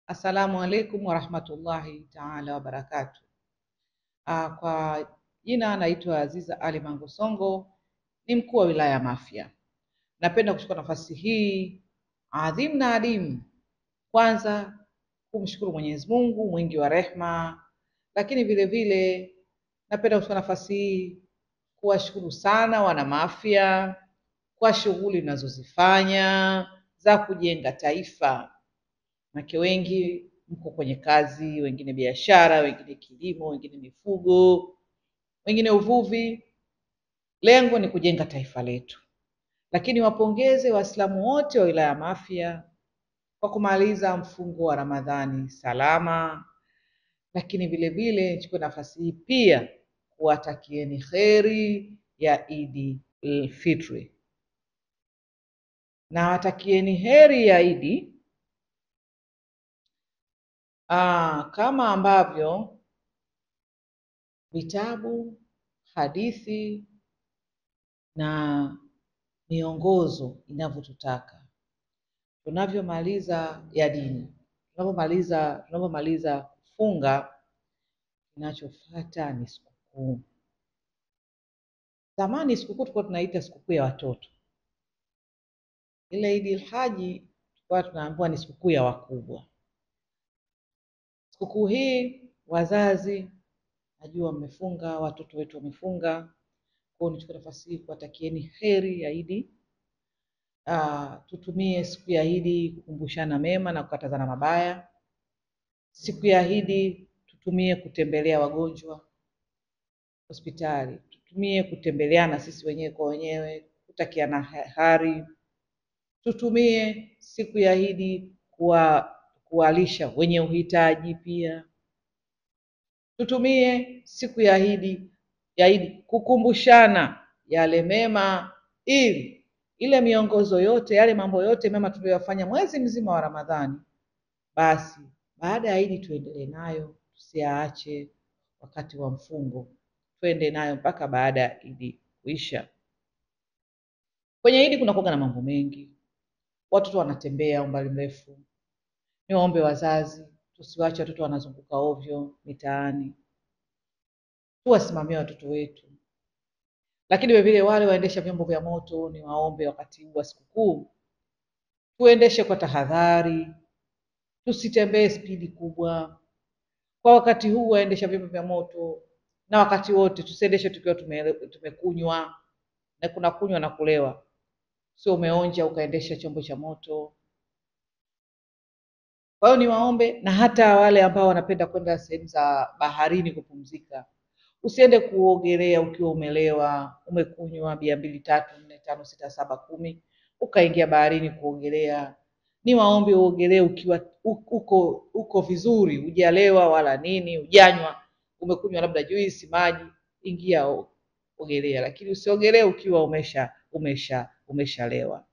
Assalamu alaikum warahmatullahi taala wabarakatuh. Kwa jina naitwa Aziza Ali Mangosongo, ni mkuu wa wilaya ya Mafia. Napenda kuchukua nafasi hii adhimu na adimu, kwanza kumshukuru Mwenyezi Mungu mwingi wa rehma, lakini vile vile napenda kuchukua nafasi hii kuwashukuru sana wana Mafia kwa shughuli ninazozifanya za kujenga taifa. Manake wengi mko kwenye kazi, wengine biashara, wengine kilimo, wengine mifugo, wengine uvuvi. Lengo ni kujenga taifa letu. Lakini wapongeze Waislamu wote wa wilaya ya Mafia kwa kumaliza mfungo wa Ramadhani salama, lakini vile vile nichukue nafasi hii pia kuwatakieni kheri ya Idi Fitri. Na watakieni heri ya Idi kama ambavyo vitabu, hadithi na miongozo inavyotutaka. Tunavyomaliza ya dini, tunavyomaliza kufunga, kinachofuata ni sikukuu. Zamani sikukuu tulikuwa tunaita sikukuu ya watoto. Ile Idi Haji tulikuwa tunaambiwa ni sikukuu ya wakubwa. Sikukuu hii wazazi najua mmefunga, watoto wetu wamefunga. Kwa nichukue nafasi hii kuwatakieni heri ya Idi. Tutumie siku ya Idi kukumbushana mema na kukatazana mabaya. Siku ya Idi tutumie kutembelea wagonjwa hospitali, tutumie kutembeleana sisi wenyewe kwa wenyewe, kutakiana heri. Tutumie siku ya Idi kuwalisha wenye uhitaji pia. Tutumie siku ya Idi kukumbushana yale mema, ili ile miongozo yote, yale mambo yote mema tuliyofanya mwezi mzima wa Ramadhani, basi baada ya Idi tuendelee nayo, tusiaache wakati wa mfungo, tuende nayo mpaka baada ya Idi kuisha. Kwenye Idi kunakuwa na mambo mengi, watoto wanatembea umbali mrefu. Niwaombe wazazi tusiwache watoto wanazunguka ovyo mitaani, tuwasimamie watoto wetu. Lakini vile vile wale waendesha vyombo vya moto, niwaombe wakati wa sikukuu tuendeshe kwa tahadhari, tusitembee spidi kubwa. Kwa wakati huu waendesha vyombo vya moto, na wakati wote tusiendeshe tukiwa tumekunywa, na kuna kunywa na kulewa. Sio umeonja ukaendesha chombo cha moto. Kwa hiyo niwaombe, na hata wale ambao wanapenda kwenda sehemu za baharini kupumzika, usiende kuogelea ukiwa umelewa, umekunywa bia 2, 3, 4, 5, 6, 7, 10, ukaingia baharini kuogelea. Niwaombe uogelee ukiwa uko vizuri, hujalewa wala nini, hujanywa, umekunywa labda juisi, maji, ingia ogelea, lakini usiogelee ukiwa umeshalewa.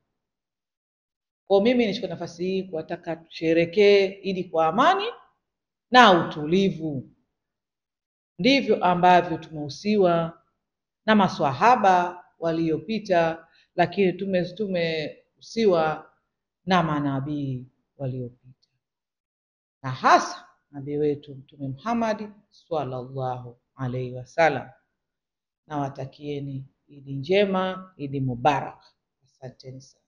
Kwa mimi nichukue nafasi hii kuwataka tusherekee Idi kwa amani na utulivu. Ndivyo ambavyo tumehusiwa na maswahaba waliopita, lakini tumehusiwa na manabii waliopita, na hasa nabii wetu Mtume Muhammad sallallahu alaihi wasallam. Na watakieni Idi njema, Idi Mubarak. Asanteni sana.